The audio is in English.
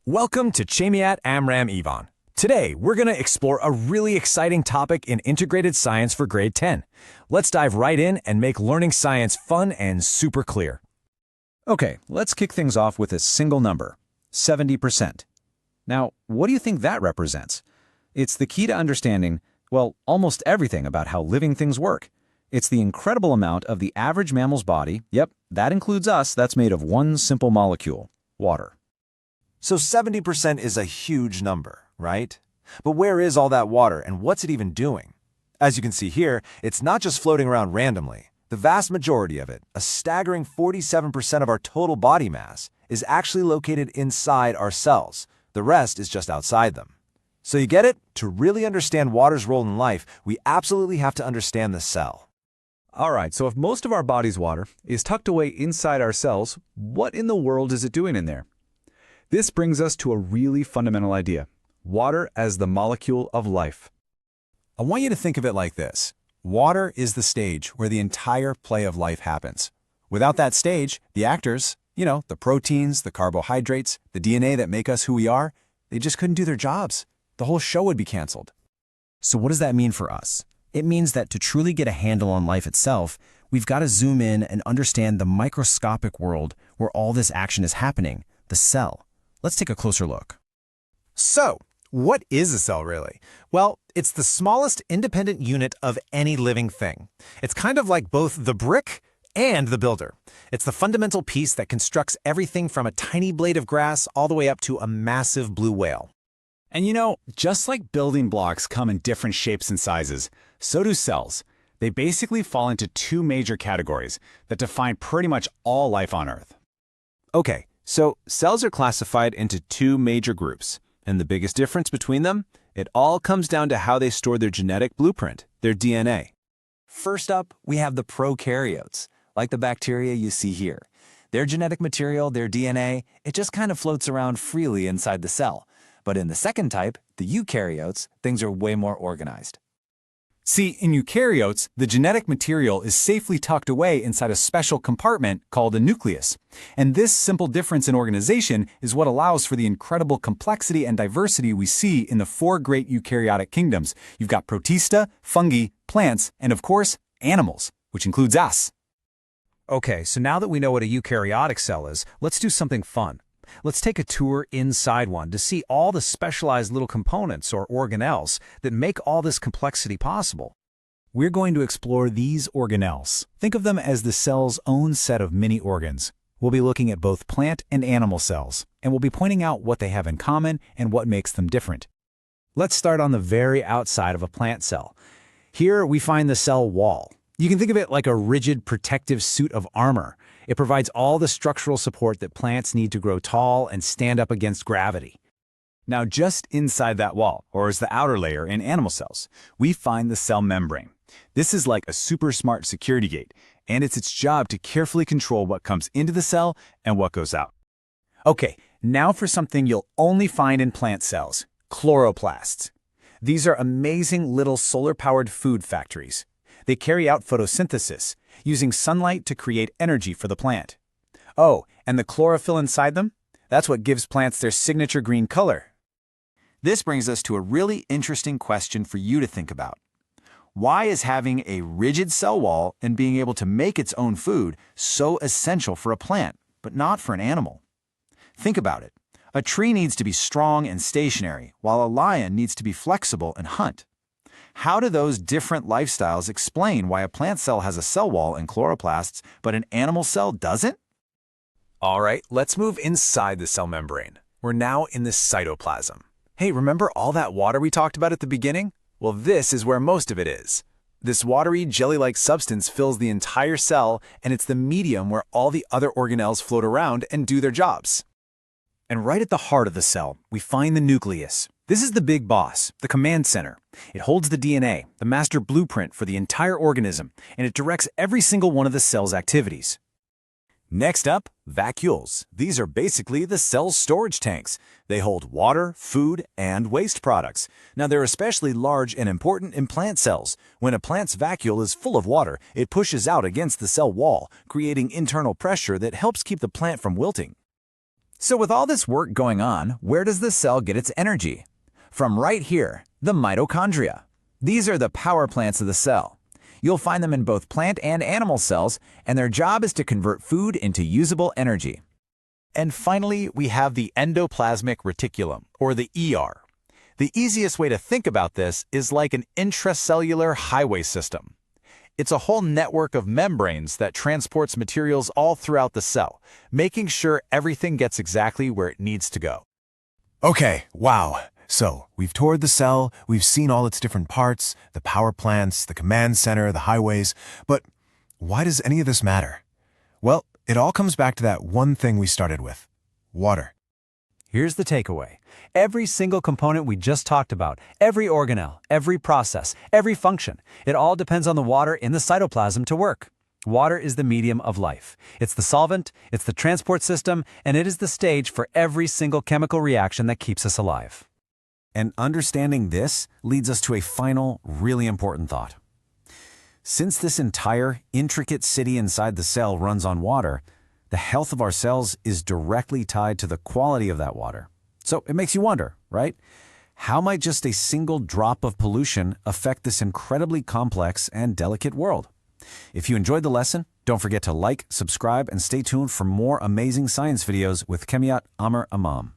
Welcome to Chamiat Amram Ivan. Today, we're going to explore a really exciting topic in integrated science for grade 10. Let's dive right in and make learning science fun and super clear. Okay, let's kick things off with a single number, 70%. Now, what do you think that represents? It's the key to understanding, well, almost everything about how living things work. It's the incredible amount of the average mammal's body, yep, that includes us, that's made of one simple molecule, water. So 70% is a huge number, right? But where is all that water and what's it even doing? As you can see here, it's not just floating around randomly. The vast majority of it, a staggering 47% of our total body mass, is actually located inside our cells. The rest is just outside them. So you get it? To really understand water's role in life, we absolutely have to understand the cell. All right, so if most of our body's water is tucked away inside our cells, what in the world is it doing in there? This brings us to a really fundamental idea: water as the molecule of life. I want you to think of it like this. Water is the stage where the entire play of life happens. Without that stage, the actors, the proteins, the carbohydrates, the DNA that make us who we are, they just couldn't do their jobs. The whole show would be canceled. So what does that mean for us? It means that to truly get a handle on life itself, we've got to zoom in and understand the microscopic world where all this action is happening, the cell. Let's take a closer look. So, what is a cell really? Well, it's the smallest independent unit of any living thing. It's kind of like both the brick and the builder. It's the fundamental piece that constructs everything from a tiny blade of grass all the way up to a massive blue whale. And just like building blocks come in different shapes and sizes, so do cells. They basically fall into two major categories that define pretty much all life on Earth. Okay, so cells are classified into two major groups, and the biggest difference between them? It all comes down to how they store their genetic blueprint, their DNA. First up, we have the prokaryotes, like the bacteria you see here. Their genetic material, their DNA, it just kind of floats around freely inside the cell. But in the second type, the eukaryotes, things are way more organized. See, in eukaryotes, the genetic material is safely tucked away inside a special compartment called a nucleus. And this simple difference in organization is what allows for the incredible complexity and diversity we see in the four great eukaryotic kingdoms. You've got protista, fungi, plants, and of course, animals, which includes us. Okay, so now that we know what a eukaryotic cell is, let's do something fun. Let's take a tour inside one to see all the specialized little components or organelles that make all this complexity possible. We're going to explore these organelles. Think of them as the cell's own set of mini organs. We'll be looking at both plant and animal cells, and we'll be pointing out what they have in common and what makes them different. Let's start on the very outside of a plant cell. Here we find the cell wall. You can think of it like a rigid protective suit of armor. It provides all the structural support that plants need to grow tall and stand up against gravity. Now, just inside that wall, or as the outer layer in animal cells, we find the cell membrane. This is like a super smart security gate, and it's its job to carefully control what comes into the cell and what goes out. Okay, now for something you'll only find in plant cells, chloroplasts. These are amazing little solar-powered food factories. They carry out photosynthesis, using sunlight to create energy for the plant. Oh, and the chlorophyll inside them? That's what gives plants their signature green color. This brings us to a really interesting question for you to think about. Why is having a rigid cell wall and being able to make its own food so essential for a plant, but not for an animal? Think about it. A tree needs to be strong and stationary, while a lion needs to be flexible and hunt. How do those different lifestyles explain why a plant cell has a cell wall and chloroplasts, but an animal cell doesn't? All right, let's move inside the cell membrane. We're now in the cytoplasm. Hey, remember all that water we talked about at the beginning? Well, this is where most of it is. This watery, jelly-like substance fills the entire cell, and it's the medium where all the other organelles float around and do their jobs. And right at the heart of the cell, we find the nucleus. This is the big boss, the command center. It holds the DNA, the master blueprint for the entire organism, and it directs every single one of the cell's activities. Next up, vacuoles. These are basically the cell's storage tanks. They hold water, food, and waste products. Now, they're especially large and important in plant cells. When a plant's vacuole is full of water, it pushes out against the cell wall, creating internal pressure that helps keep the plant from wilting. So with all this work going on, where does the cell get its energy? From right here, the mitochondria. These are the power plants of the cell. You'll find them in both plant and animal cells, and their job is to convert food into usable energy. And finally, we have the endoplasmic reticulum, or the ER. The easiest way to think about this is like an intracellular highway system. It's a whole network of membranes that transports materials all throughout the cell, making sure everything gets exactly where it needs to go. Okay, wow. So, we've toured the cell, we've seen all its different parts, the power plants, the command center, the highways, but why does any of this matter? Well, it all comes back to that one thing we started with: water. Here's the takeaway. Every single component we just talked about, every organelle, every process, every function, it all depends on the water in the cytoplasm to work. Water is the medium of life. It's the solvent, it's the transport system, and it is the stage for every single chemical reaction that keeps us alive. And understanding this leads us to a final, really important thought. Since this entire intricate city inside the cell runs on water, the health of our cells is directly tied to the quality of that water. So it makes you wonder, right? How might just a single drop of pollution affect this incredibly complex and delicate world? If you enjoyed the lesson, don't forget to like, subscribe, and stay tuned for more amazing science videos with Chemiat Amr Imam.